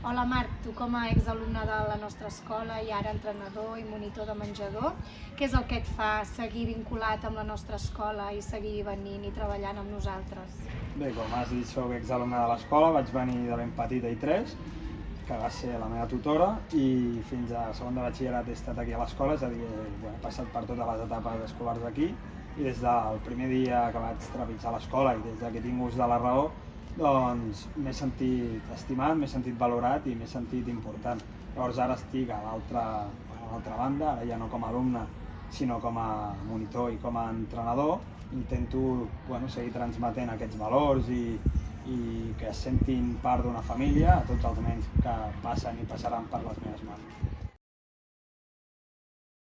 Hola Marc, tu com a exalumne de la nostra escola i ara entrenador i monitor de menjador, què és el que et fa seguir vinculat amb la nostra escola i seguir venint i treballant amb nosaltres? Bé, com has dit, soc exalumne de l'escola, vaig venir de ben petit a I3, que va ser la meva tutora, i fins a segon de batxillerat he estat aquí a l'escola, és a dir, he passat per totes les etapes escolars d'aquí, i des del primer dia que vaig trepitjar l'escola i des que he tingut ús de la raó, doncs m'he sentit estimat, m'he sentit valorat i m'he sentit important. Llavors ara estic a l'altra banda, ara ja no com a alumne, sinó com a monitor i com a entrenador. Intento seguir transmetent aquests valors i que es sentin part d'una família a tots els nens que passen i passaran per les meves mans.